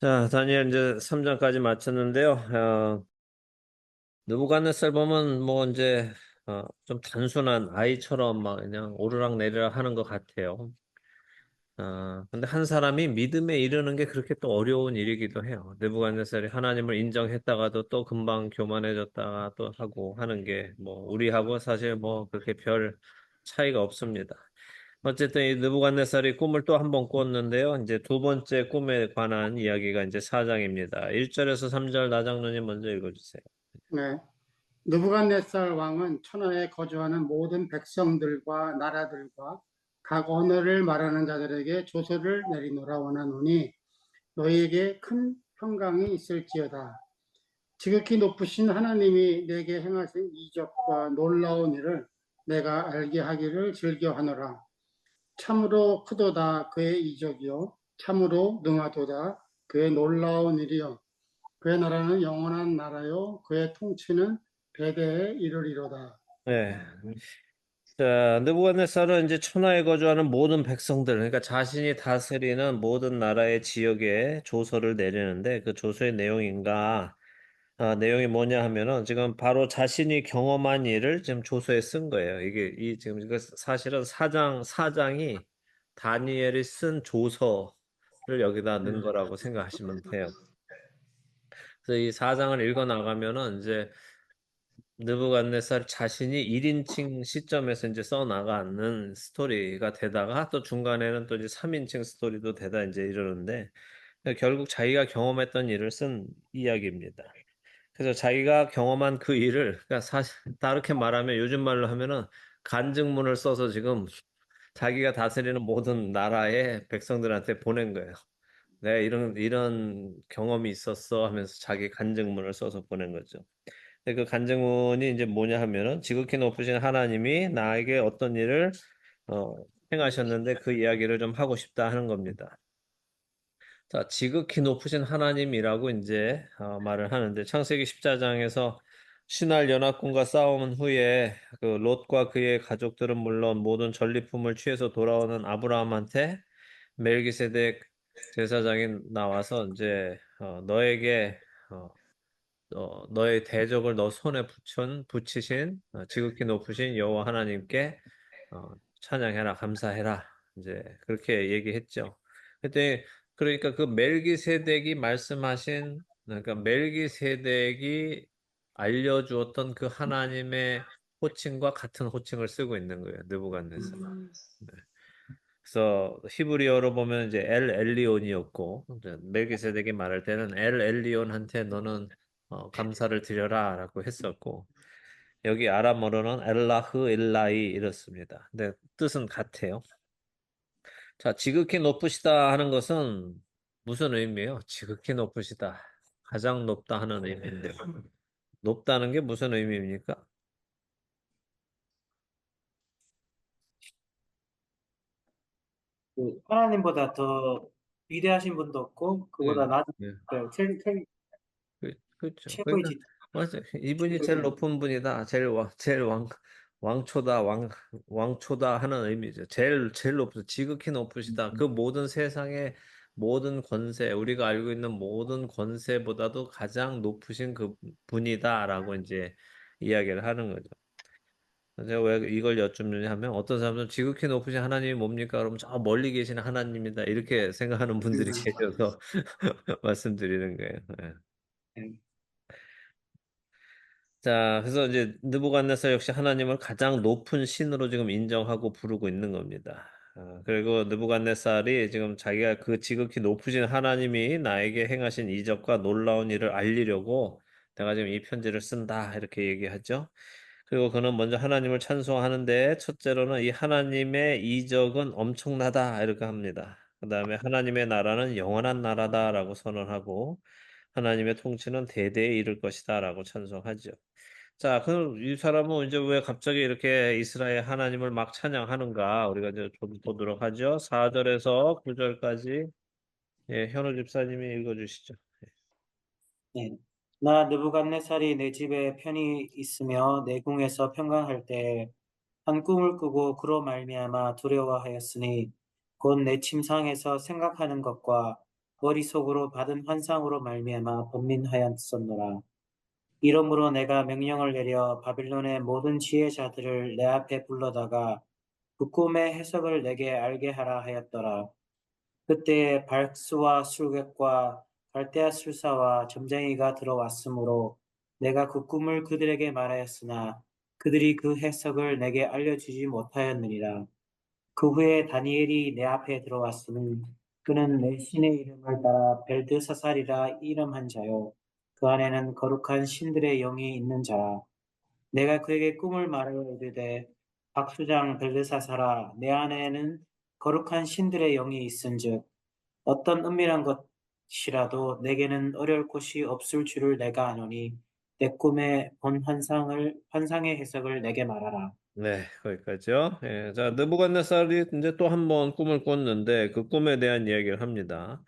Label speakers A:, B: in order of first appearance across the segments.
A: 자, 다니엘 이제 3장까지 마쳤는데요. 느부갓네살 보면 뭐 이제 좀 단순한 아이처럼 막 그냥 오르락 내리락 하는 것 같아요. 근데 한 사람이 믿음에 이르는 게 그렇게 또 어려운 일이기도 해요. 느부갓네살이 하나님을 인정했다가도 또 금방 교만해졌다가 또 하고 하는 게 뭐 우리하고 사실 뭐 그렇게 별 차이가 없습니다. 어쨌든 이 느부갓네살이 꿈을 또 한 번 꿨는데요. 이제 두 번째 꿈에 관한 이야기가 이제 4장입니다. 1절에서 3절 나장로님 먼저 읽어주세요.
B: 네. 느부갓네살 왕은 천하에 거주하는 모든 백성들과 나라들과 각 언어를 말하는 자들에게 조서를 내리노라 원하노니 너희에게 큰 평강이 있을지어다. 지극히 높으신 하나님이 내게 행하신 이적과 놀라운 일을 내가 알게 하기를 즐겨하노라. 참으로 크도다 그의 이적이요 참으로 능하도다 그의 놀라운 일이요 그의 나라는 영원한 나라요 그의 통치는 대대에 이르리로다.
A: 네. 자, 느부갓네살은 이제 천하에 거주하는 모든 백성들, 그러니까 자신이 다스리는 모든 나라의 지역에 조서를 내리는데 그 조서의 내용인가, 내용이 뭐냐 하면은 지금 바로 자신이 경험한 일을 지금 조서에 쓴 거예요. 이게 이 지금 이거 사실은 사장이 다니엘이 쓴 조서를 여기다 넣은 거라고 생각하시면 돼요. 그래서 이 사장을 읽어 나가면은 이제 느부갓네살 자신이 1인칭 시점에서 이제 써 나가는 스토리가 되다가 또 중간에는 또 이제 3인칭 스토리도 되다 이제 이러는데 결국 자기가 경험했던 일을 쓴 이야기입니다. 그래서 자기가 경험한 그 일을 그러니까 사실 다르게 말하면 요즘 말로 하면은 간증문을 써서 지금 자기가 다스리는 모든 나라의 백성들한테 보낸 거예요. 내가 이런 경험이 있었어 하면서 자기 간증문을 써서 보낸 거죠. 근데 그 간증문이 이제 뭐냐 하면은 지극히 높으신 하나님이 나에게 어떤 일을 어, 행하셨는데 그 이야기를 좀 하고 싶다 하는 겁니다. 자, 지극히 높으신 하나님이라고 이제 말을 하는데 창세기 14장에서 신할 연합군과 싸운 후에 그 롯과 그의 가족들은 물론 모든 전리품을 취해서 돌아오는 아브라함한테 멜기세덱 제사장이 나와서 이제 너에게 너의 대적을 너 손에 붙이신 지극히 높으신 여호와 하나님께 찬양해라 감사해라 이제 그렇게 얘기했죠. 그때 그러니까 그 멜기세덱이 말씀하신 그러니까 멜기세덱이 알려주었던 그 하나님의 호칭과 같은 호칭을 쓰고 있는 거예요. 느부갓네살. 네. 그래서 히브리어로 보면 이제 엘 엘리온이었고 이제 멜기세덱이 말할 때는 엘 엘리온한테 너는 감사를 드려라라고 했었고 여기 아람어로는 엘라흐 엘라이 이렇습니다. 근데 뜻은 같아요. 자, 지극히 높으시다 하는 것은 무슨 의미예요? 지극히 높으시다. 가장 높다 하는 의미인데 높다는 게 무슨 의미입니까?
C: 그 하나님보다 더 위대하신 분도 없고
A: 네.
C: 그보다 낮은
A: 네. 그렇죠.
C: 최고의
A: 그러니까
C: 지
A: 맞아. 이분이
C: 최고의
A: 제일
C: 지
A: 높은 분이다. 제일 왕초다. 왕초다 하는 의미죠. 제일 높으 지극히 높으시다. 그 모든 세상의 모든 권세, 우리가 알고 있는 모든 권세보다도 가장 높으신 그 분이다라고 이제 이야기를 하는 거죠. 제가 왜 이걸 여쭙느냐 하면 어떤 사람들은 지극히 높으신 하나님이 뭡니까? 그러면 저 멀리 계시는 하나님이다. 이렇게 생각하는 분들이 계셔서 말씀드리는 거예요. 예. 자, 그래서 이제 느부갓네살 역시 하나님을 가장 높은 신으로 지금 인정하고 부르고 있는 겁니다. 그리고 느부갓네살이 지금 자기가 그 지극히 높으신 하나님이 나에게 행하신 이적과 놀라운 일을 알리려고 내가 지금 이 편지를 쓴다 이렇게 얘기하죠. 그리고 그는 먼저 하나님을 찬송하는데 첫째로는 이 하나님의 이적은 엄청나다 이렇게 합니다. 그다음에 하나님의 나라는 영원한 나라다라고 선언하고 하나님의 통치는 대대에 이를 것이다라고 찬송하죠. 자, 그럼 이 사람은 이제 왜 갑자기 이렇게 이스라엘 하나님을 막 찬양하는가? 우리가 이제 좀 보도록 하죠. 4절에서 9절까지 예, 현우 집사님이 읽어주시죠.
C: 네. 나 느부갓네살이 내 집에 편히 있으며 내 궁에서 평강할 때 한 꿈을 꾸고 그로 말미암아 두려워하였으니 곧 내 침상에서 생각하는 것과 머릿속으로 받은 환상으로 말미암아 번민하였었노라. 이러므로 내가 명령을 내려 바빌론의 모든 지혜자들을 내 앞에 불러다가 그 꿈의 해석을 내게 알게 하라 하였더라. 그때에 발수와 술객과 갈대아 술사와 점쟁이가 들어왔으므로 내가 그 꿈을 그들에게 말하였으나 그들이 그 해석을 내게 알려주지 못하였느니라. 그 후에 다니엘이 내 앞에 들어왔으니 그는 내 신의 이름을 따라 벨드사살이라 이름한 자요. 그 안에는 거룩한 신들의 영이 있는 자라. 내가 그에게 꿈을 말하여 이르되 박수장 벨드사살아 내 안에는 거룩한 신들의 영이 있은즉 어떤 은밀한 것이라도 내게는 어려울 곳이 없을 줄을 내가 아노니 내 꿈에 본 환상의 해석을 내게 말하라.
A: 네, 거기까지요. 예, 자, 느부갓네살이 이제 또 한 번 꿈을 꿨는데 그 꿈에 대한 이야기를 합니다.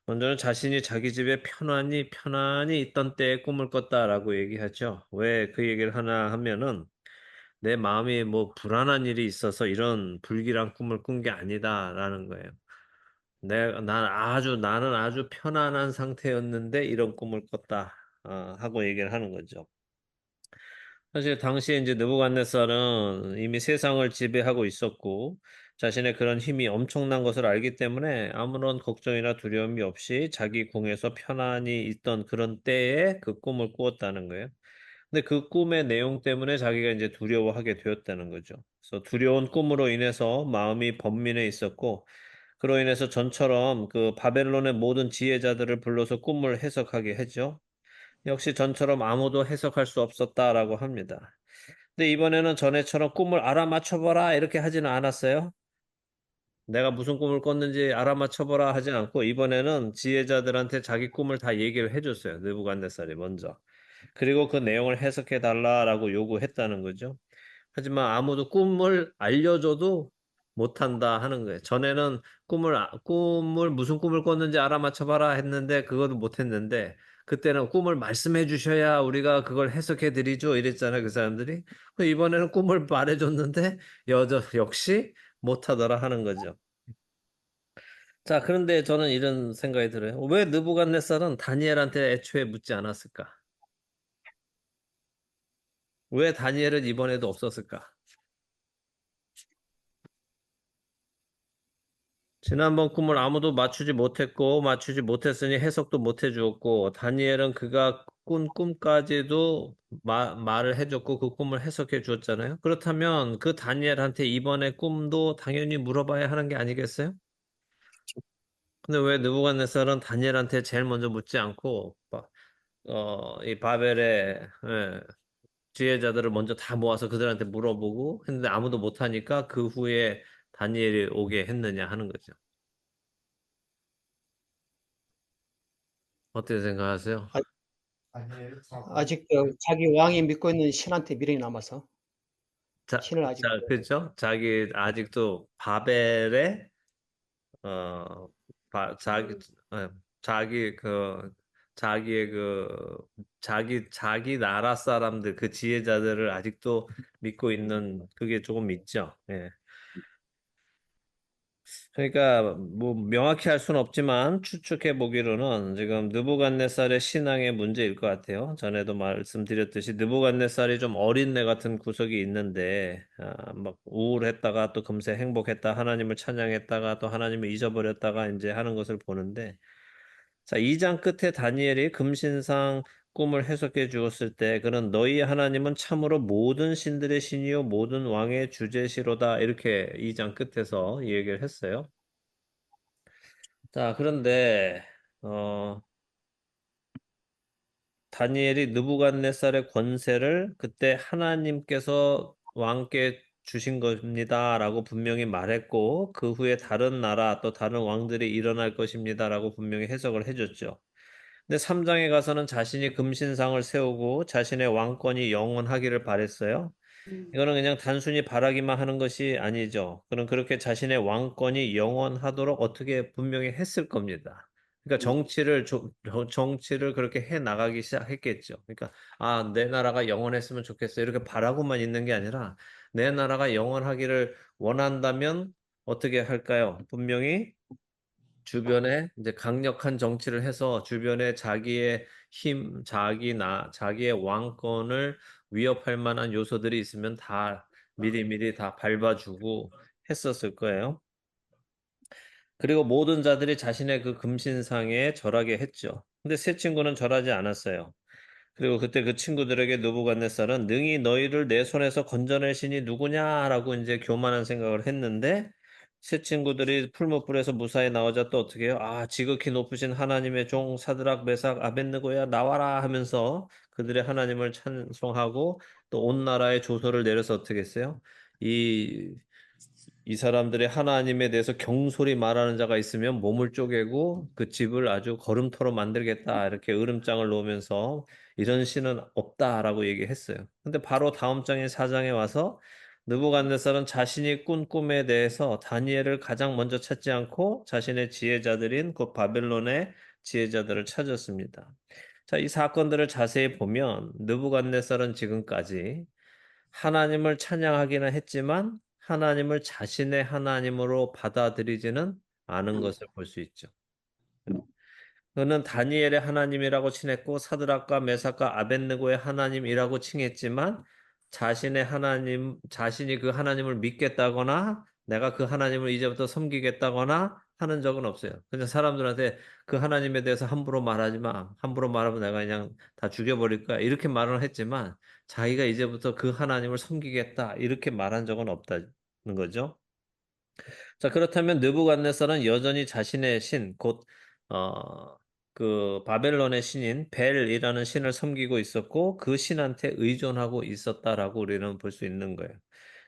A: 먼저는 자신이 자기 집에 편안히 있던 때의 꿈을 꿨다라고 얘기하죠. 왜 그 얘기를 하나 하면은 내 마음이 뭐 불안한 일이 있어서 이런 불길한 꿈을 꾼 게 아니다라는 거예요. 나는 아주 편안한 상태였는데 이런 꿈을 꿨다. 하고 얘기를 하는 거죠. 사실 당시에 이제 느부갓네살은 이미 세상을 지배하고 있었고 자신의 그런 힘이 엄청난 것을 알기 때문에 아무런 걱정이나 두려움이 없이 자기 궁에서 편안히 있던 그런 때에 그 꿈을 꾸었다는 거예요. 근데 그 꿈의 내용 때문에 자기가 이제 두려워하게 되었다는 거죠. 그래서 두려운 꿈으로 인해서 마음이 번민해 있었고 그로 인해서 전처럼 그 바벨론의 모든 지혜자들을 불러서 꿈을 해석하게 했죠. 역시 전처럼 아무도 해석할 수 없었다라고 합니다. 근데 이번에는 전에처럼 "꿈을 알아맞혀 봐라." 이렇게 하지는 않았어요. 내가 무슨 꿈을 꿨는지 알아맞혀 보라 하지 않고 이번에는 지혜자들한테 자기 꿈을 다 얘기를 해 줬어요, 느부갓네살이 먼저. 그리고 그 내용을 해석해 달라라고 요구했다는 거죠. 하지만 아무도 꿈을 알려줘도 못한다 하는 거예요. 전에는 꿈을 무슨 꿈을 꿨는지 알아맞혀 봐라 했는데 그것도 못했는데 그때는 "꿈을 말씀해 주셔야 우리가 그걸 해석해 드리죠." 이랬잖아요, 그 사람들이. 이번에는 꿈을 말해 줬는데 역시 못하더라 하는 거죠. 자, 그런데 저는 이런 생각이 들어요. 왜 느부갓네살은 다니엘한테 애초에 묻지 않았을까? 왜 다니엘은 이번에도 없었을까? 지난번 꿈을 아무도 맞추지 못했고 맞추지 못했으니 해석도 못 해 주었고 다니엘은 그가 꾼 꿈까지도 말을 해 줬고 그 꿈을 해석해 주었잖아요. 그렇다면 그 다니엘한테 이번에 꿈도 당연히 물어봐야 하는 게 아니겠어요? 근데 왜 느부갓네살은 다니엘한테 제일 먼저 묻지 않고 이 바벨의 지혜자들을 먼저 다 모아서 그들한테 물어보고 했는데 아무도 못하니까 그 후에 다니엘이 오게 했느냐 하는 거죠. 어떻게 생각하세요?
D: 아, 아직 자기 왕이 믿고 있는 신한테 미련이 남아서 신을 아직
A: 그죠? 자기 아직도 바벨의 어, 자기 자기 자기의 자기 나라 사람들 그 지혜자들을 아직도 믿고 있는 그게 조금 있죠. 예. 그러니까 뭐 명확히 할 수는 없지만 추측해 보기로는 지금 느부갓네살의 신앙의 문제일 것 같아요. 전에도 말씀드렸듯이 느부갓네살이 좀 어린애 같은 구석이 있는데 막 우울했다가 또 금세 행복했다 하나님을 찬양했다가 또 하나님을 잊어버렸다가 이제 하는 것을 보는데 자, 2장 끝에 다니엘이 금신상 꿈을 해석해 주었을 때 그는 너희 하나님은 참으로 모든 신들의 신이요 모든 왕의 주제시로다 이렇게 2장 끝에서 이 얘기를 했어요. 자, 그런데 어 다니엘이 느부갓네살의 권세를 그때 하나님께서 왕께 주신 겁니다라고 분명히 말했고 그 후에 다른 나라 또 다른 왕들이 일어날 것입니다라고 분명히 해석을 해줬죠. 근데 3장에 가서는 자신이 금신상을 세우고 자신의 왕권이 영원하기를 바랬어요. 이거는 그냥 단순히 바라기만 하는 것이 아니죠. 그럼 그렇게 자신의 왕권이 영원하도록 어떻게 분명히 했을 겁니다. 그러니까 정치를 그렇게 해 나가기 시작했겠죠. 그러니까 내 나라가 영원했으면 좋겠어. 이렇게 바라고만 있는 게 아니라 내 나라가 영원하기를 원한다면 어떻게 할까요? 분명히 주변에 이제 강력한 정치를 해서 주변에 자기의 힘, 자기의 왕권을 위협할 만한 요소들이 있으면 다 미리미리 다 밟아주고 했었을 거예요. 그리고 모든 자들이 자신의 그 금신상에 절하게 했죠. 근데 세 친구는 절하지 않았어요. 그리고 그때 그 친구들에게 느부갓네살은 능히 너희를 내 손에서 건져낼 신이 누구냐라고 이제 교만한 생각을 했는데 세 친구들이 풀무불에서 무사히 나오자 또 어떻게 해요? 아, 지극히 높으신 하나님의 종 사드락 메삭 아벳느고야 나와라 하면서 그들의 하나님을 찬송하고 또 온 나라의 조서를 내려서 어떻게 했어요? 이 이 사람들의 하나님에 대해서 경솔히 말하는 자가 있으면 몸을 쪼개고 그 집을 아주 거름터로 만들겠다. 이렇게 으름장을 놓으면서 이런 신은 없다라고 얘기했어요. 근데 바로 다음 장인 4장에 와서 느부갓네살은 자신이 꾼 꿈에 대해서 다니엘을 가장 먼저 찾지 않고 자신의 지혜자들인 그 바벨론의 지혜자들을 찾았습니다. 자, 이 사건들을 자세히 보면 느부갓네살은 지금까지 하나님을 찬양하기는 했지만 하나님을 자신의 하나님으로 받아들이지는 않은 것을 볼 수 있죠. 그는 다니엘의 하나님이라고 칭했고 사드락과 메삭과 아벳느고의 하나님이라고 칭했지만 자신이 그 하나님을 믿겠다거나 내가 그 하나님을 이제부터 섬기겠다거나 하는 적은 없어요. 그냥 사람들한테 그 하나님에 대해서 함부로 말하지 마. 함부로 말하면 내가 그냥 다 죽여버릴 거야. 이렇게 말을 했지만 자기가 이제부터 그 하나님을 섬기겠다. 이렇게 말한 적은 없다는 거죠. 자, 그렇다면 느부갓네살은 여전히 자신의 신, 곧 그 바벨론의 신인 벨이라는 신을 섬기고 있었고 그 신한테 의존하고 있었다라고 우리는 볼 수 있는 거예요.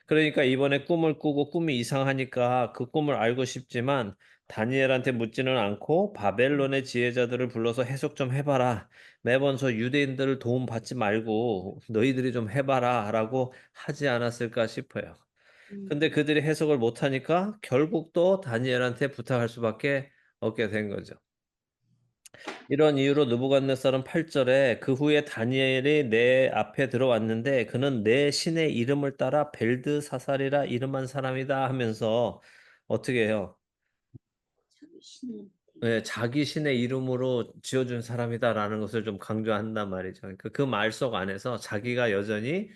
A: 그러니까 이번에 꿈을 꾸고 꿈이 이상하니까 그 꿈을 알고 싶지만 다니엘한테 묻지는 않고 바벨론의 지혜자들을 불러서 해석 좀 해봐라. 매번 저 유대인들을 도움 받지 말고 너희들이 좀 해봐라라고 하지 않았을까 싶어요. 근데 그들이 해석을 못하니까 결국 또 다니엘한테 부탁할 수밖에 없게 된 거죠. 이런 이유로 느부갓네살은 8절에 그 후에 다니엘이 내 앞에 들어왔는데 그는 내 신의 이름을 따라 벨드사살이라 이름한 사람이다 하면서 어떻게 해요? 네, 자기 신의 이름으로 지어준 사람이다라는 것을 좀 강조한단 말이죠. 그러니까 그 말 속 안에서 자기가 여전히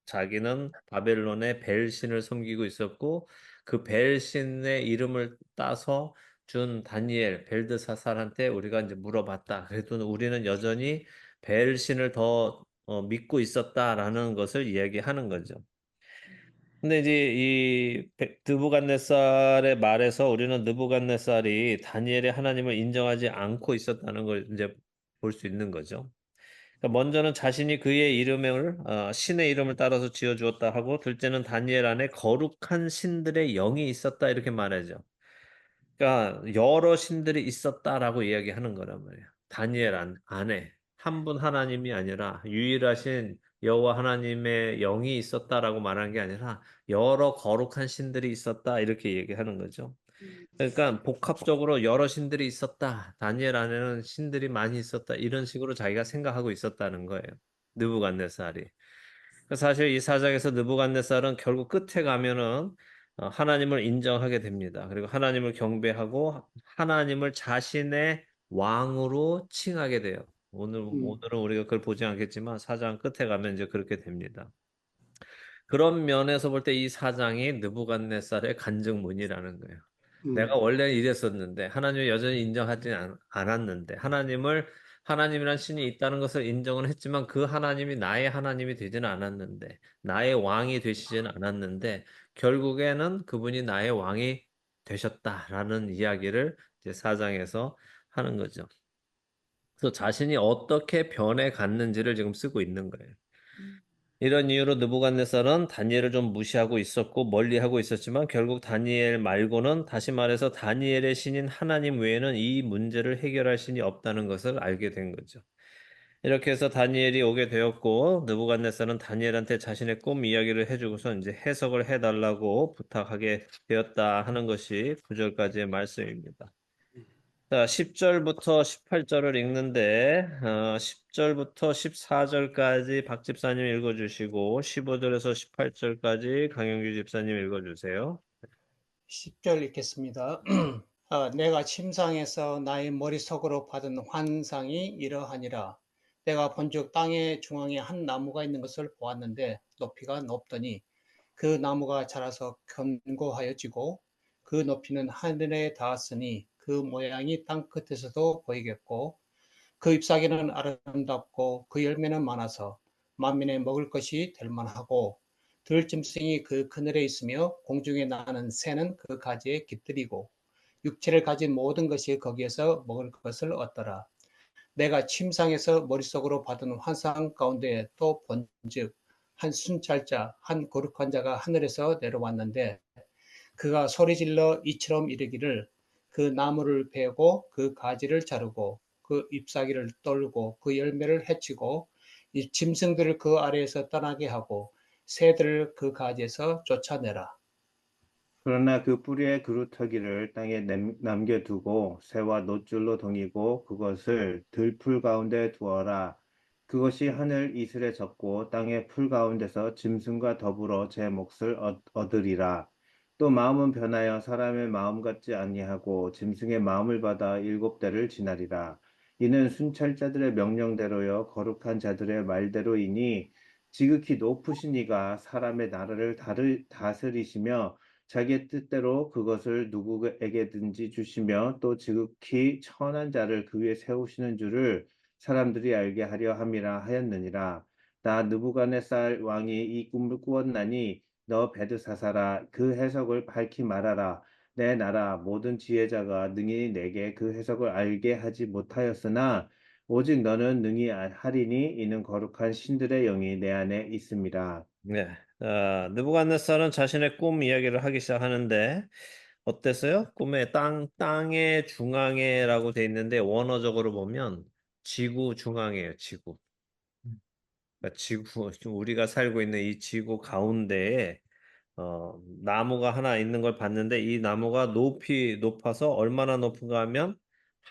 A: 자기는 바벨론의 벨 신을 섬기고 있었고 그 벨 신의 이름을 따서 준 다니엘 벨드사살한테 우리가 이제 물어봤다. 그래도 우리는 여전히 벨 신을 더 믿고 있었다라는 것을 이야기하는 거죠. 근데 이제 느부갓네살의 말에서 우리는 느부갓네살이 다니엘의 하나님을 인정하지 않고 있었다는 걸 이제 볼 수 있는 거죠. 그러니까 먼저는 자신이 그의 이름을 신의 이름을 따라서 지어 주었다 하고 둘째는 다니엘 안에 거룩한 신들의 영이 있었다 이렇게 말하죠. 그러니까 여러 신들이 있었다라고 이야기하는 거란 말이에요. 다니엘 안에 한 분 하나님이 아니라 유일하신 여호와 하나님의 영이 있었다라고 말하는 게 아니라 여러 거룩한 신들이 있었다 이렇게 얘기하는 거죠. 그러니까 복합적으로 여러 신들이 있었다. 다니엘 안에는 신들이 많이 있었다. 이런 식으로 자기가 생각하고 있었다는 거예요. 느부갓네살이. 사실 이 사장에서 느부갓네살은 결국 끝에 가면은 하나님을 인정하게 됩니다. 그리고 하나님을 경배하고 하나님을 자신의 왕으로 칭하게 돼요. 오늘은 우리가 그걸 보지 않겠지만 사장 끝에 가면 이제 그렇게 됩니다. 그런 면에서 볼 때 이 사장이 느부갓네살의 간증문이라는 거예요. 내가 원래 이랬었는데 하나님을 여전히 인정하지 않았는데 하나님이란 신이 있다는 것을 인정은 했지만 그 하나님이 나의 하나님이 되지는 않았는데 나의 왕이 되시지는 않았는데 결국에는 그분이 나의 왕이 되셨다라는 이야기를 이제 4장에서 하는 거죠. 그래서 자신이 어떻게 변해 갔는지를 지금 쓰고 있는 거예요. 이런 이유로 느부갓네살은 다니엘을 좀 무시하고 있었고 멀리하고 있었지만 결국 다니엘 말고는 다시 말해서 다니엘의 신인 하나님 외에는 이 문제를 해결할 신이 없다는 것을 알게 된 거죠. 이렇게 해서 다니엘이 오게 되었고 느부갓네살은 다니엘한테 자신의 꿈 이야기를 해주고서 이제 해석을 해달라고 부탁하게 되었다 하는 것이 9절까지의 말씀입니다. 자, 10절부터 18절을 읽는데 10절부터 14절까지 박 집사님 읽어주시고 15절에서 18절까지 강영규 집사님 읽어주세요.
D: 10절 읽겠습니다. 내가 침상에서 나의 머릿속으로 받은 환상이 이러하니라. 내가 본즉 땅의 중앙에 한 나무가 있는 것을 보았는데 높이가 높더니 그 나무가 자라서 견고하여지고 그 높이는 하늘에 닿았으니 그 모양이 땅 끝에서도 보이겠고 그 잎사귀는 아름답고 그 열매는 많아서 만민의 먹을 것이 될 만하고 들짐승이 그 그늘에 있으며 공중에 나는 새는 그 가지에 깃들이고 육체를 가진 모든 것이 거기에서 먹을 것을 얻더라. 내가 침상에서 머릿속으로 받은 환상 가운데 또 본즉 한 순찰자 한 거룩한 자가 하늘에서 내려왔는데 그가 소리질러 이처럼 이르기를 그 나무를 베고 그 가지를 자르고 그 잎사귀를 떨고 그 열매를 해치고 이 짐승들을 그 아래에서 떠나게 하고 새들을 그 가지에서 쫓아내라.
E: 그러나 그 뿌리의 그루터기를 땅에 남겨두고 새와 노줄로 동이고 그것을 들풀 가운데 두어라. 그것이 하늘 이슬에 젖고 땅의 풀 가운데서 짐승과 더불어 제 몫을 얻으리라. 또 마음은 변하여 사람의 마음 같지 아니하고 짐승의 마음을 받아 7대를 지나리라. 이는 순찰자들의 명령대로요 거룩한 자들의 말대로이니 지극히 높으신 이가 사람의 나라를 다스리시며 자기의 뜻대로 그것을 누구에게든지 주시며 또 지극히 천한 자를 그 위에 세우시는 줄을 사람들이 알게 하려 함이라 하였느니라. 나 느부갓네살 왕이 이 꿈을 꾸었나니 너 베드사사라 그 해석을 밝히 말하라. 내 나라 모든 지혜자가 능히 내게 그 해석을 알게 하지 못하였으나 오직 너는 능히 하리니 이는 거룩한 신들의 영이 내 안에 있습니다.
A: 네. 느부갓네살은 자신의 꿈 이야기를 하기 시작하는데 어땠어요? 꿈에 땅의 중앙에라고 돼 있는데 원어적으로 보면 지구 중앙이에요, 지구. 그러니까 지구, 우리가 살고 있는 이 지구 가운데에 나무가 하나 있는 걸 봤는데 이 나무가 높아서 얼마나 높은가 하면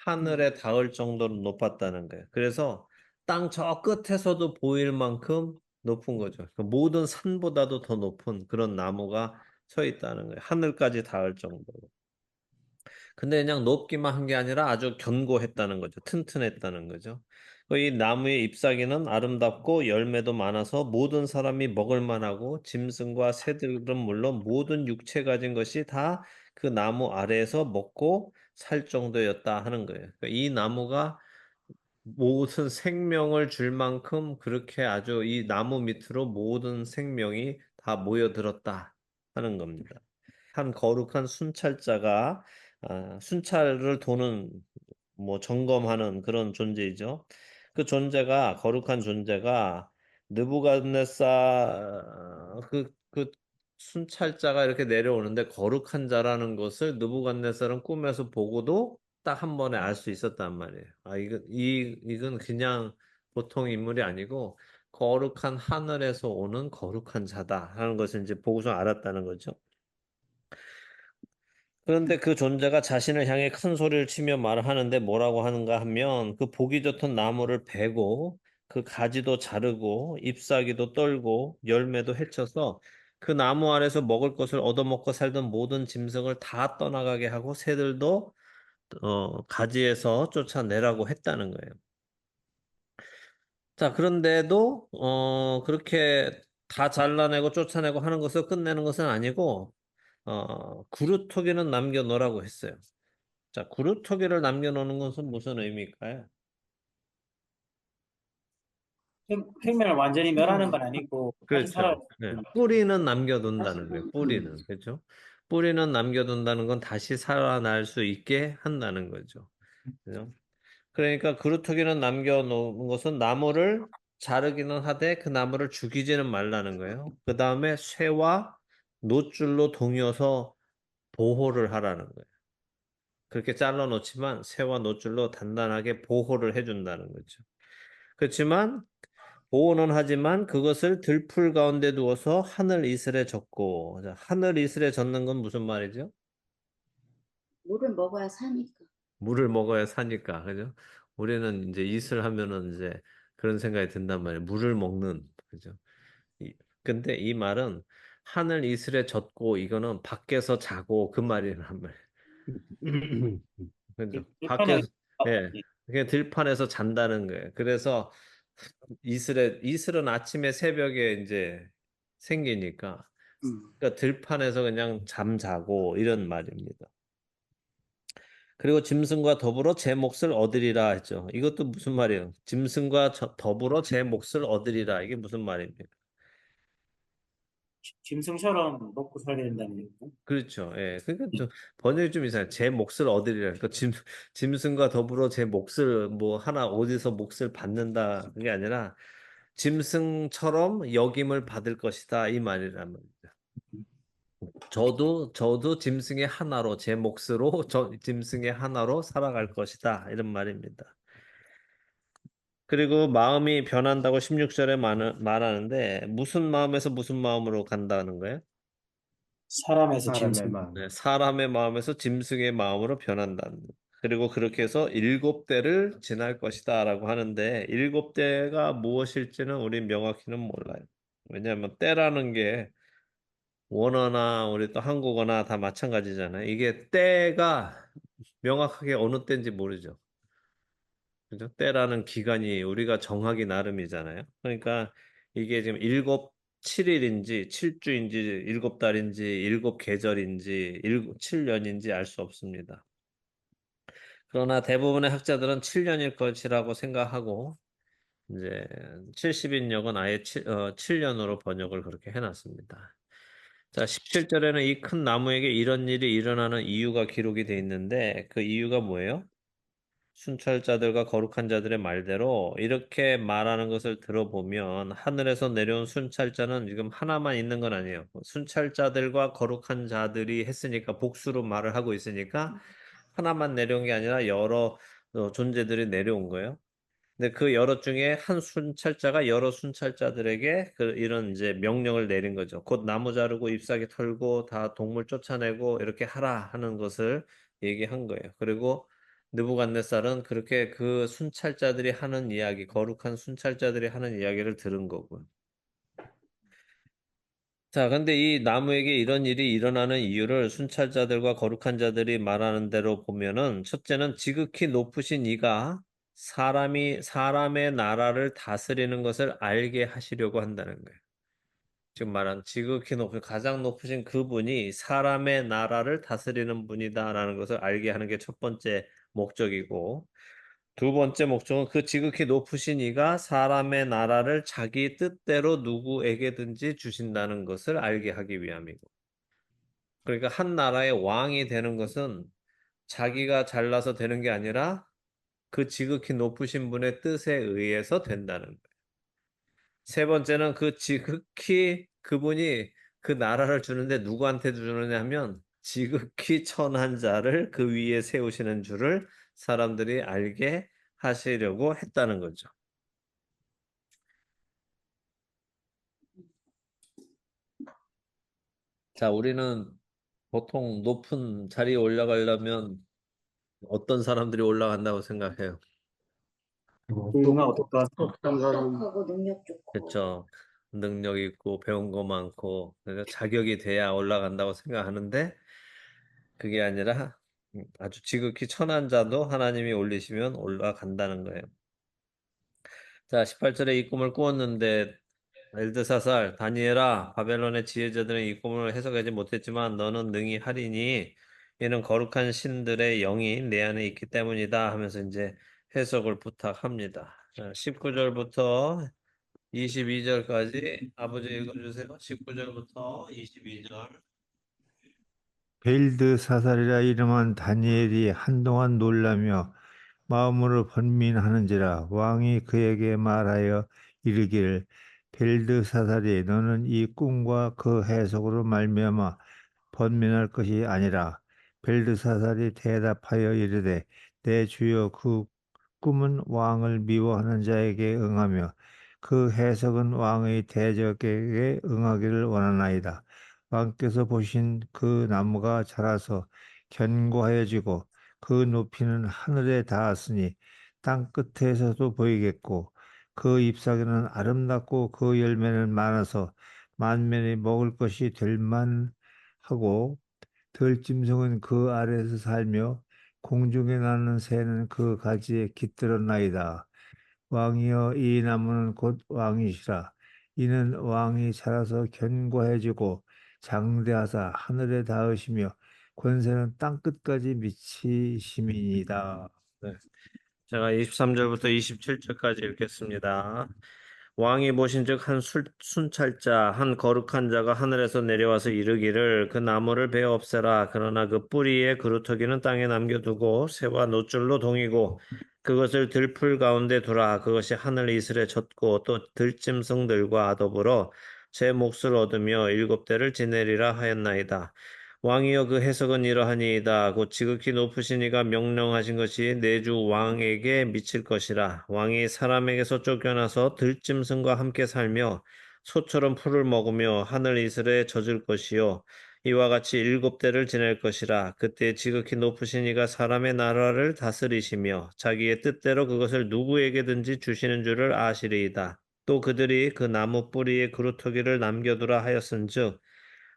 A: 하늘에 닿을 정도로 높았다는 거예요. 그래서 땅 저 끝에서도 보일 만큼 높은 거죠. 그 모든 산보다도 더 높은 그런 나무가 서 있다는 거예요. 하늘까지 닿을 정도로. 근데 그냥 높기만 한 게 아니라 아주 견고했다는 거죠. 튼튼했다는 거죠. 이 나무의 잎사귀는 아름답고 열매도 많아서 모든 사람이 먹을 만하고 짐승과 새들은 물론 모든 육체 가진 것이 다 그 나무 아래에서 먹고 살 정도였다 하는 거예요. 그러니까 이 나무가 모든 생명을 줄 만큼 그렇게 아주 이 나무 밑으로 모든 생명이 다 모여들었다 하는 겁니다. 한 거룩한 순찰자가 순찰을 도는 뭐 점검하는 그런 존재이죠. 그 존재가 거룩한 존재가 느부갓네살 그 순찰자가 이렇게 내려오는데 거룩한 자라는 것을 느부갓네살은 꿈에서 보고도 딱 한 번에 알 수 있었단 말이에요. 이건 그냥 보통 인물이 아니고 거룩한 하늘에서 오는 거룩한 자다 하는 것을 이제 보고서 알았다는 거죠. 그런데 그 존재가 자신을 향해 큰 소리를 치며 말을 하는데 뭐라고 하는가 하면 그 보기 좋던 나무를 베고 그 가지도 자르고 잎사귀도 떨고 열매도 해쳐서 그 나무 아래서 먹을 것을 얻어먹고 살던 모든 짐승을 다 떠나가게 하고 새들도 가지에서 쫓아내라고 했다는 거예요. 자, 그런데도 그렇게 다 잘라내고 쫓아내고 하는 것을 끝내는 것은 아니고 구루토기는 남겨놓으라고 했어요. 자, 구루토기를 남겨놓는 것은 무슨 의미일까요?
C: 생명을 완전히 멸하는 건 아니고 다시 살아.
A: 그렇죠. 네. 뿌리는 남겨둔다는 거예요. 뿌리는. 그렇죠? 뿌리는 남겨둔다는 건 다시 살아날 수 있게 한다는 거죠. 그죠? 그러니까 그루터기는 남겨놓은 것은 나무를 자르기는 하되 그 나무를 죽이지는 말라는 거예요. 그 다음에 쇠와 노줄로 동여서 보호를 하라는 거예요. 그렇게 잘라놓지만 쇠와 노줄로 단단하게 보호를 해준다는 거죠. 그렇지만 보호는 하지만 그것을 들풀 가운데 두어서 하늘 이슬에 젓고 자, 하늘 이슬에 젓는 건 무슨 말이죠?
F: 물을 먹어야 사니까.
A: 물을 먹어야 사니까 그죠? 우리는 이제 이슬 하면은 이제 그런 생각이 든단 말이에요. 물을 먹는 그죠? 근데 이 말은 하늘 이슬에 젓고 이거는 밖에서 자고 그 말이란 말이에요. 그죠?
C: 들판에
A: 밖에서, 예, 그게 들판에서 잔다는 거예요. 그래서 이슬은 아침에 새벽에 이제 생기니까,
B: 음.
A: 그러니까 들판에서 그냥 잠자고 이런 말입니다. 그리고 짐승과 더불어 제 몫을 얻으리라 했죠. 이것도 무슨 말이에요? 짐승과 더불어 제 몫을 얻으리라. 이게 무슨 말입니까?
C: 짐승처럼 먹고 살게 된다는 얘기죠.
A: 그렇죠. 예. 그러니까 좀 번역이 좀 이상해요. 제 몫을 얻으리라. 그러니까 짐승과 더불어 제 몫을 뭐 하나 어디서 몫을 받는다. 그게 아니라 짐승처럼 역임을 받을 것이다. 이 말이란 말이죠. 저도 짐승의 하나로 제 몫으로 짐승의 하나로 살아갈 것이다. 이런 말입니다. 그리고 마음이 변한다고 16절에 말하는데 무슨 마음에서 무슨 마음으로 간다는 거예요?
C: 사람에서
E: 사람의
C: 짐승.
E: 마음.
A: 네, 사람의 마음에서 짐승의 마음으로 변한다는 거. 그리고 그렇게 해서 7대를 지날 것이다라고 하는데 7대가 무엇일지는 우린 명확히는 몰라요. 왜냐하면 때라는 게 원어나 우리 또 한국어나 다 마찬가지잖아요. 이게 때가 명확하게 어느 때인지 모르죠. 그죠? 때라는 기간이 우리가 정하기 나름이잖아요. 그러니까 이게 지금 7일인지 7주인지 7달인지 7계절인지 7년인지 알 수 없습니다. 그러나 대부분의 학자들은 7년일 것이라고 생각하고 이제 70인역은 아예 7년으로 번역을 그렇게 해놨습니다. 자, 17절에는 이 큰 나무에게 이런 일이 일어나는 이유가 기록이 돼 있는데 그 이유가 뭐예요? 순찰자들과 거룩한 자들의 말대로 이렇게 말하는 것을 들어보면 하늘에서 내려온 순찰자는 지금 하나만 있는 건 아니에요. 순찰자들과 거룩한 자들이 했으니까 복수로 말을 하고 있으니까 하나만 내려온 게 아니라 여러 존재들이 내려온 거예요. 근데 그 여러 중에 한 순찰자가 여러 순찰자들에게 이런 이제 명령을 내린 거죠. 곧 나무 자르고 잎사귀 털고 다 동물 쫓아내고 이렇게 하라 하는 것을 얘기한 거예요. 그리고 느부갓네살은 그렇게 그 순찰자들이 하는 이야기, 거룩한 순찰자들이 하는 이야기를 들은 거고요. 자, 근데 이 나무에게 이런 일이 일어나는 이유를 순찰자들과 거룩한 자들이 말하는 대로 보면은 첫째는 지극히 높으신 이가 사람의 나라를 다스리는 것을 알게 하시려고 한다는 거예요. 지금 말한 지극히 높은 가장 높으신 그분이 사람의 나라를 다스리는 분이다라는 것을 알게 하는 게 첫 번째 목적이고 두 번째 목적은 그 지극히 높으신 이가 사람의 나라를 자기 뜻대로 누구에게든지 주신다는 것을 알게 하기 위함이고. 그러니까 한 나라의 왕이 되는 것은 자기가 잘나서 되는 게 아니라 그 지극히 높으신 분의 뜻에 의해서 된다는 거예요. 세 번째는 그 지극히 그분이 그 나라를 주는데 누구한테 주느냐 하면 지극히 천한 자를 그 위에 세우시는 줄을 사람들이 알게 하시려고 했다는 거죠. 자, 우리는 보통 높은 자리에 올라가려면 어떤 사람들이 올라간다고 생각해요?
C: 훌륭하고 똑똑한
B: 똑똑한 사람,
F: 똑똑하고 능력 좋고.
A: 그렇죠. 능력 있고 배운 거 많고 그래서 자격이 돼야 올라간다고 생각하는데 그게 아니라 아주 지극히 천한 자도 하나님이 올리시면 올라간다는 거예요. 자, 18절에 이 꿈을 꾸었는데 엘드사살, 다니엘아, 바벨론의 지혜자들은 이 꿈을 해석하지 못했지만 너는 능히 하리니 이는 거룩한 신들의 영이 내 안에 있기 때문이다 하면서 이제 해석을 부탁합니다. 19절부터 22절까지 아버지 읽어주세요. 19절부터 22절.
G: 벨드사살이라 이름한 다니엘이 한동안 놀라며 마음으로 번민하는지라 왕이 그에게 말하여 이르기를 벨드사살이 너는 이 꿈과 그 해석으로 말미암아 번민할 것이 아니라 벨드사살이 대답하여 이르되 내 주여 그 꿈은 왕을 미워하는 자에게 응하며 그 해석은 왕의 대적에게 응하기를 원하나이다. 왕께서 보신 그 나무가 자라서 견고하여지고 그 높이는 하늘에 닿았으니 땅 끝에서도 보이겠고 그 잎사귀는 아름답고 그 열매는 많아서 만면이 먹을 것이 될 만하고 들짐승은 그 아래에서 살며 공중에 나는 새는 그 가지에 깃들었나이다. 왕이여 이 나무는 곧 왕이시라. 이는 왕이 자라서 견고해지고 장대하사 하늘에 닿으시며 권세는 땅 끝까지 미치심이니이다.
A: 네. 제가 23절부터 27절까지 읽겠습니다. 왕이 보신즉 한 순찰자 한 거룩한 자가 하늘에서 내려와서 이르기를 그 나무를 베어 없애라. 그러나 그 뿌리에 그루터기는 땅에 남겨두고 새와 노줄로 동이고 그것을 들풀 가운데 두라. 그것이 하늘 이슬에 젖고 또 들짐승들과 더불어 제 몫을 얻으며 7대를 지내리라 하였나이다. 왕이여 그 해석은 이러하니이다. 곧 지극히 높으신 이가 명령하신 것이 내 주 왕에게 미칠 것이라. 왕이 사람에게서 쫓겨나서 들짐승과 함께 살며 소처럼 풀을 먹으며 하늘 이슬에 젖을 것이요. 이와 같이 7대를 지낼 것이라. 그때 지극히 높으신 이가 사람의 나라를 다스리시며 자기의 뜻대로 그것을 누구에게든지 주시는 줄을 아시리이다. 또 그들이 그 나무 뿌리에 그루터기를 남겨두라 하였은즉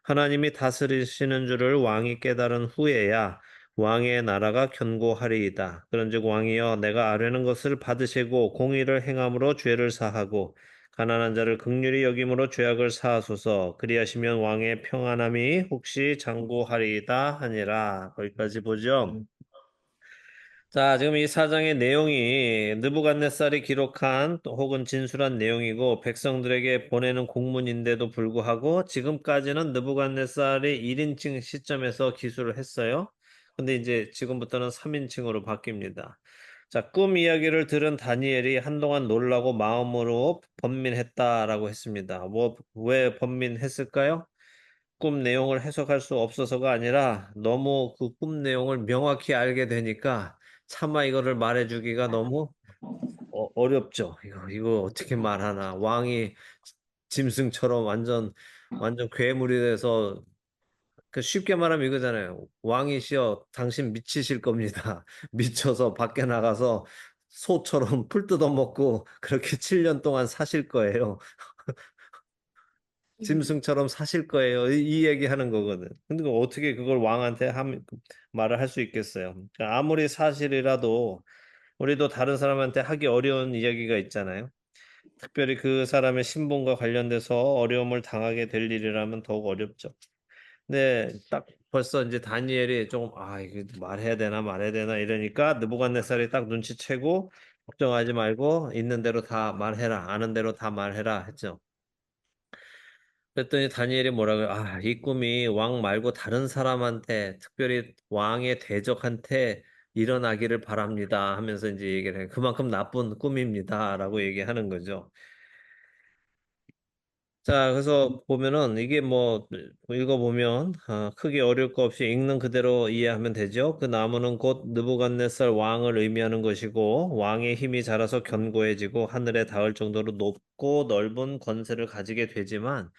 A: 하나님이 다스리시는 줄을 왕이 깨달은 후에야 왕의 나라가 견고하리이다. 그런즉 왕이여 내가 아뢰는 것을 받으시고 공의를 행함으로 죄를 사하고 가난한 자를 긍휼히 여김으로 죄악을 사하소서. 그리하시면 왕의 평안함이 혹시 장구하리이다 하니라. 거기까지 보죠. 자, 지금 이 사장의 내용이 느부갓네살이 기록한 또 혹은 진술한 내용이고 백성들에게 보내는 공문인데도 불구하고 지금까지는 느부갓네살이 1인칭 시점에서 기술을 했어요. 근데 이제 지금부터는 3인칭으로 바뀝니다. 자, 꿈 이야기를 들은 다니엘이 한동안 놀라고 마음으로 번민했다라고 했습니다. 왜 번민했을까요? 꿈 내용을 해석할 수 없어서가 아니라 너무 그 꿈 내용을 명확히 알게 되니까 차마 이거를 말해주기가 너무 어렵죠. 이거 어떻게 말하나. 왕이 짐승처럼 완전 괴물이 돼서 그 쉽게 말하면 이거잖아요. 왕이시여 당신 미치실 겁니다. 미쳐서 밖에 나가서 소처럼 풀 뜯어먹고 그렇게 7년 동안 사실 거예요. 짐승처럼 사실 거예요. 이 얘기하는 거거든. 근데 어떻게 그걸 왕한테 말을 할 수 있겠어요? 그러니까 아무리 사실이라도 우리도 다른 사람한테 하기 어려운 이야기가 있잖아요. 특별히 그 사람의 신분과 관련돼서 어려움을 당하게 될 일이라면 더욱 어렵죠. 근데 딱 벌써 이제 다니엘이 좀 이거 말해야 되나 말해야 되나 이러니까 느부갓네살이 딱 눈치채고 걱정하지 말고 있는 대로 다 말해라. 아는 대로 다 말해라 했죠. 그랬더니 다니엘이 뭐라고요? 이 꿈이 왕 말고 다른 사람한테, 특별히 왕의 대적한테 일어나기를 바랍니다. 하면서 이제 얘기를 해요. 그만큼 나쁜 꿈입니다라고 얘기하는 거죠. 자, 그래서 보면은 이게 뭐 읽어보면 크게 어려울 거 없이 읽는 그대로 이해하면 되죠. 그 나무는 곧 느부갓네살 왕을 의미하는 것이고 왕의 힘이 자라서 견고해지고 하늘에 닿을 정도로 높고 넓은 권세를 가지게 되지만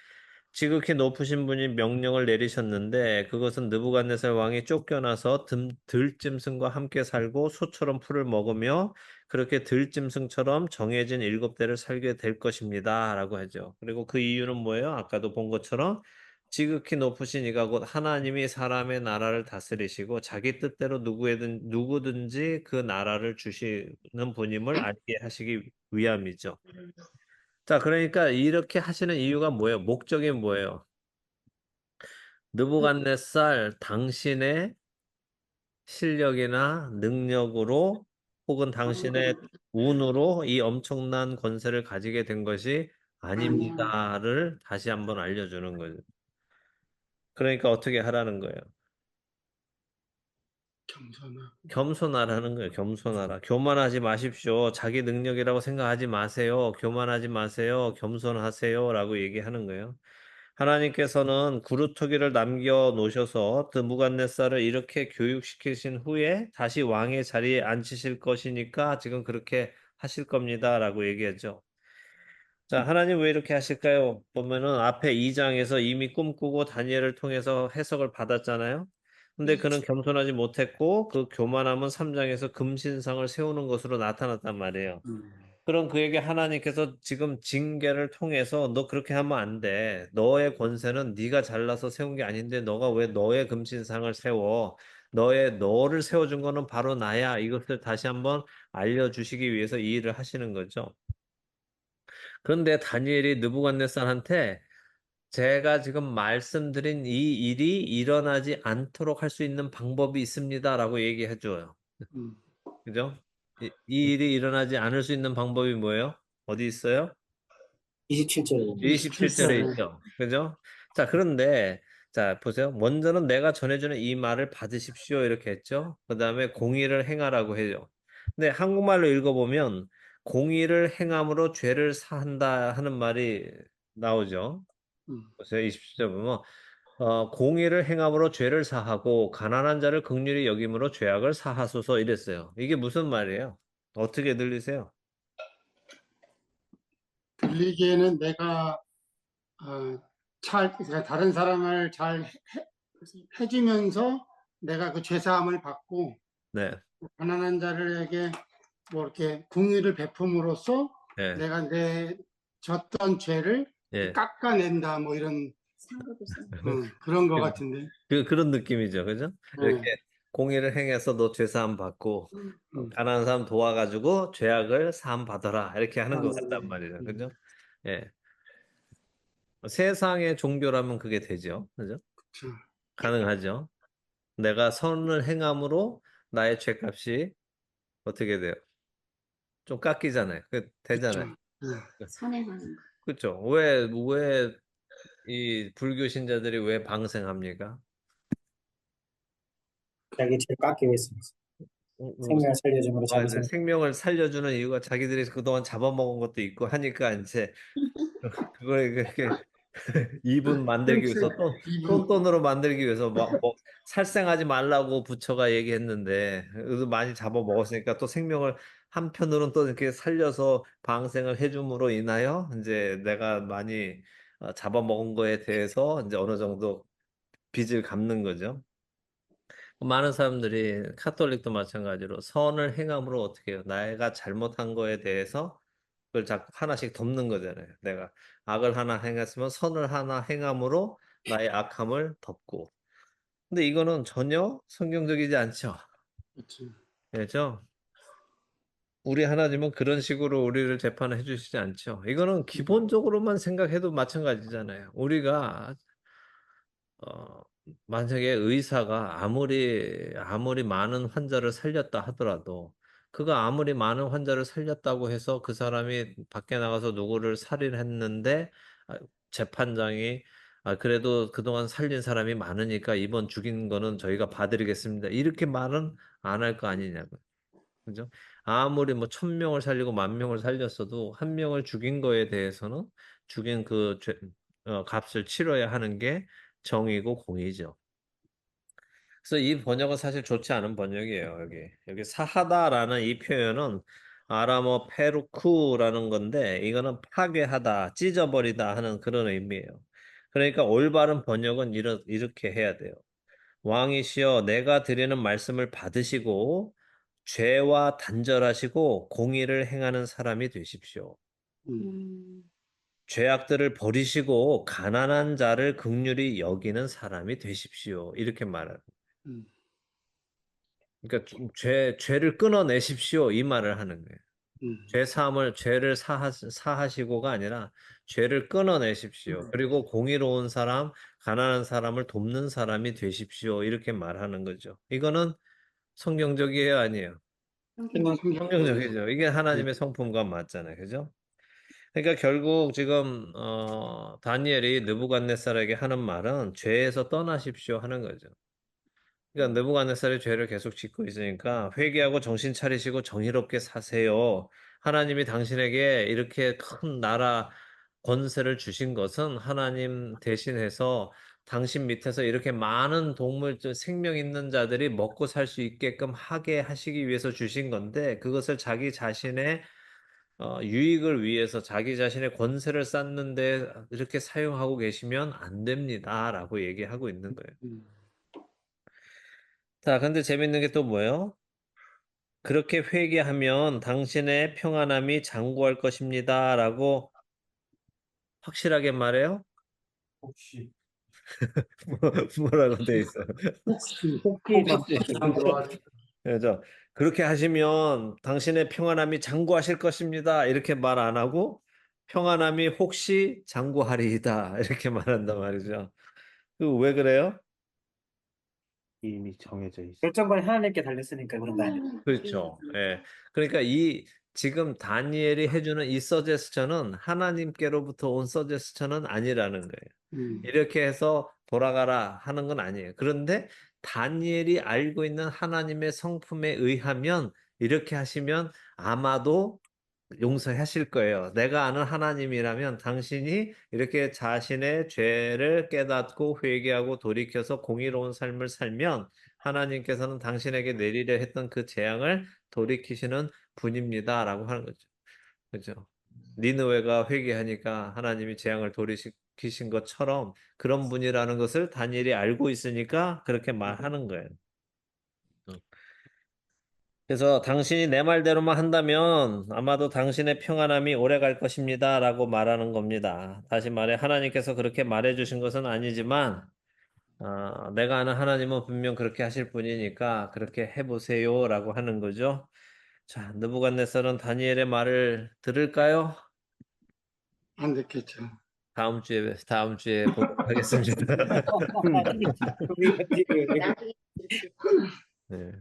A: 지극히 높으신 분이 명령을 내리셨는데 그것은 느부갓네살 왕이 쫓겨나서 들짐승과 함께 살고 소처럼 풀을 먹으며 그렇게 들짐승처럼 정해진 7대를 살게 될 것입니다. 라고 하죠. 그리고 그 이유는 뭐예요? 아까도 본 것처럼 지극히 높으신 이가 곧 하나님이 사람의 나라를 다스리시고 자기 뜻대로 누구든지 그 나라를 주시는 분임을 알게 하시기 위함이죠. 자, 그러니까 이렇게 하시는 이유가 뭐예요? 목적이 뭐예요? 느부갓네살 당신의 실력이나 능력으로 혹은 당신의 운으로 이 엄청난 권세를 가지게 된 것이 아닙니다를 다시 한번 알려주는 거죠. 그러니까 어떻게 하라는 거예요?
B: 겸손하고
A: 겸손하라는 거예요. 겸손하라. 교만하지 마십시오. 자기 능력이라고 생각하지 마세요. 교만하지 마세요. 겸손하세요라고 얘기하는 거예요. 하나님께서는 구루터기를 남겨 놓으셔서 느부갓네살을 이렇게 교육시키신 후에 다시 왕의 자리에 앉히실 것이니까 지금 그렇게 하실 겁니다라고 얘기하죠. 자, 하나님 왜 이렇게 하실까요? 보면은 앞에 2장에서 이미 꿈꾸고 다니엘을 통해서 해석을 받았잖아요. 근데 그는 겸손하지 못했고 그 교만함은 3장에서 금신상을 세우는 것으로 나타났단 말이에요. 그럼 그에게 하나님께서 지금 징계를 통해서 너 그렇게 하면 안 돼. 너의 권세는 네가 잘나서 세운 게 아닌데 너가 왜 너의 금신상을 세워? 너를 세워준 거는 바로 나야. 이것을 다시 한번 알려주시기 위해서 이 일을 하시는 거죠. 그런데 다니엘이 느부갓네살한테 제가 지금 말씀드린 이 일이 일어나지 않도록 할 수 있는 방법이 있습니다라고 얘기해 줘요.
B: 음,
A: 그죠? 이 일이 일어나지 않을 수 있는 방법이 뭐예요? 어디 있어요?
C: 27절에
A: 27절에
B: 27절에
A: 있죠. 그죠? 자, 그런데, 자, 보세요. 먼저는 내가 전해주는 이 말을 받으십시오. 이렇게 했죠. 그 다음에 공의를 행하라고 해요. 근데 한국말로 읽어보면 공의를 행함으로 죄를 사한다 하는 말이 나오죠.
B: 음,
A: 보세요. 27절 보면, 공의를 행함으로 죄를 사하고 가난한 자를 긍휼히 여김으로 죄악을 사하소서 이랬어요. 이게 무슨 말이에요? 어떻게 들리세요?
B: 들리기에는 내가 그러니까 다른 사람을 잘 해주면서 내가 그 죄사함을 받고
A: 네,
B: 가난한 자들에게 뭐 이렇게 궁유를 베품으로써
A: 예,
B: 내가 내 졌던 죄를
A: 예.
B: 깎아낸다 뭐 이런
F: 상급을 써.
B: 그런 것 같은데.
A: 그런 느낌이죠. 그죠? 이렇게
B: 네.
A: 공의를 행해서 너 죄사함 받고,
B: 음,
A: 가난한 사람 도와가지고 죄악을 사함 받아라. 이렇게 하는 것 같단
B: 음,
A: 말이죠.
B: 음,
A: 그죠? 예. 세상의 종교라면 그게 되죠. 그죠?
B: 그렇죠.
A: 가능하죠. 내가 선을 행함으로 나의 죄값이 어떻게 돼요? 좀 깎이잖아요.
B: 그렇죠.
A: 되잖아요.
B: 네.
F: 선행하는 거.
A: 그렇죠. 왜 이 불교 신자들이 왜 방생합니까?
C: 자기 죄 깎기 위해서
A: 뭐
C: 생명을 살려줌으로 자기
A: 이제 생명을 살려주는 이유가 자기들이 그동안 잡아먹은 것도 있고 하니까 이제 그걸 그렇게 이분 만들기
B: 끔찍
A: 위해서
B: 이분
A: 돈으로 만들기 위해서 뭐 살생하지 말라고 부처가 얘기했는데 그래도 많이 잡아먹었으니까 또 생명을 한편으로는 또 이렇게 살려서 방생을 해줌으로 인하여 이제 내가 많이 잡아먹은 거에 대해서 이제 어느 정도 빚을 갚는 거죠. 많은 사람들이 카톨릭도 마찬가지로 선을 행함으로 어떻게 해요? 내가 잘못한 거에 대해서 그걸 자꾸 하나씩 덮는 거잖아요. 내가 악을 하나 행했으면 선을 하나 행함으로 나의 악함을 덮고. 근데 이거는 전혀 성경적이지 않죠.
B: 그렇죠.
A: 그렇죠? 우리 하나님은 그런 식으로 우리를 재판해 주시지 않죠. 이거는 기본적으로만 생각해도 마찬가지잖아요. 우리가 어, 만약에 의사가 아무리 많은 환자를 살렸다 하더라도, 그가 아무리 많은 환자를 살렸다고 해서 그 사람이 밖에 나가서 누구를 살인했는데, 아, 재판장이, 그래도 그동안 살린 사람이 많으니까 이번 죽인 거는 저희가 봐드리겠습니다. 이렇게 말은 안 할 거 아니냐고요. 그죠? 아무리 뭐 1,000명을 살리고 10,000명을 살렸어도 한 명을 죽인 거에 대해서는 죽인 값을 치러야 하는 게 정의고 공의죠. 그래서 이 번역은 사실 좋지 않은 번역이에요. 여기 사하다라는 이 표현은 아람어 페루쿠라는 건데 이거는 파괴하다, 찢어버리다 하는 그런 의미예요. 그러니까 올바른 번역은 이렇게 해야 돼요. 왕이시여 내가 드리는 말씀을 받으시고 죄와 단절하시고 공의를 행하는 사람이 되십시오.
B: 음,
A: 죄악들을 버리시고 가난한 자를 긍휼히 여기는 사람이 되십시오. 이렇게 말하는.
B: 음,
A: 그러니까 죄를 끊어내십시오. 이 말을 하는 거예요.
B: 음,
A: 죄를 사하시고가 아니라 죄를 끊어내십시오. 그리고 공의로운 사람, 가난한 사람을 돕는 사람이 되십시오. 이렇게 말하는 거죠. 이거는 성경적이에요, 아니에요?
B: 성경적이죠.
A: 성경적이죠. 이게
B: 네.
A: 하나님의 성품과 맞잖아요. 그죠? 그러니까 결국 지금 다니엘이 느부갓네살에게 하는 말은 죄에서 떠나십시오 하는 거죠. 그러니까 느부갓네살이 죄를 계속 짓고 있으니까 회개하고 정신 차리시고 정의롭게 사세요. 하나님이 당신에게 이렇게 큰 나라 권세를 주신 것은 하나님 대신해서 당신 밑에서 이렇게 많은 생명 있는 자들이 먹고 살 수 있게끔 하게 하시기 위해서 주신 건데 그것을 자기 자신의 유익을 위해서 자기 자신의 권세를 쌓는데 이렇게 사용하고 계시면 안 됩니다라고 얘기하고 있는 거예요.
B: 음,
A: 자, 근데 재밌는 게 또 뭐예요? 그렇게 회개하면 당신의 평안함이 장구할 것입니다라고 확실하게 말해요?
C: 혹시
A: 뭐라고 돼 있어요?
C: 혹시
A: 그래서 그렇게 하시면 당신의 평안함이 장구하실 것입니다. 이렇게 말 안 하고 평안함이 혹시 장구하리이다. 이렇게 말한단 말이죠. 그 왜 그래요?
E: 이미 정해져 있어.
C: 결정권이 하나님께 달렸으니까 그런 거 아니에요?
A: 그렇죠. 예. 그러니까 이 지금 다니엘이 해주는 이 서제스처는 하나님께로부터 온 서제스처는 아니라는 거예요. 이렇게 해서 돌아가라 하는 건 아니에요. 그런데 다니엘이 알고 있는 하나님의 성품에 의하면 이렇게 하시면 아마도 용서하실 거예요. 내가 아는 하나님이라면 당신이 이렇게 자신의 죄를 깨닫고 회개하고 돌이켜서 공의로운 삶을 살면 하나님께서는 당신에게 내리려 했던 그 재앙을 돌이키시는 분입니다라고 하는 거죠. 그죠? 니느웨가 회개하니까 하나님이 재앙을 돌이키신 것처럼 그런 분이라는 것을 다니엘이 알고 있으니까 그렇게 말하는 거예요. 그래서 당신이 내 말대로만 한다면 아마도 당신의 평안함이 오래 갈 것입니다라고 말하는 겁니다. 다시 말해 하나님께서 그렇게 말해 주신 것은 아니지만 내가 아는 하나님은 분명 그렇게 하실 분이니까 그렇게 해보세요라고 하는 거죠. 자, 느부갓네살은 다니엘의 말을 들을까요?
B: 안 됐겠죠.
A: 다음 주에 보도록 하겠습니다.
C: 우리가 지금
F: 나중에 이렇게
A: 네.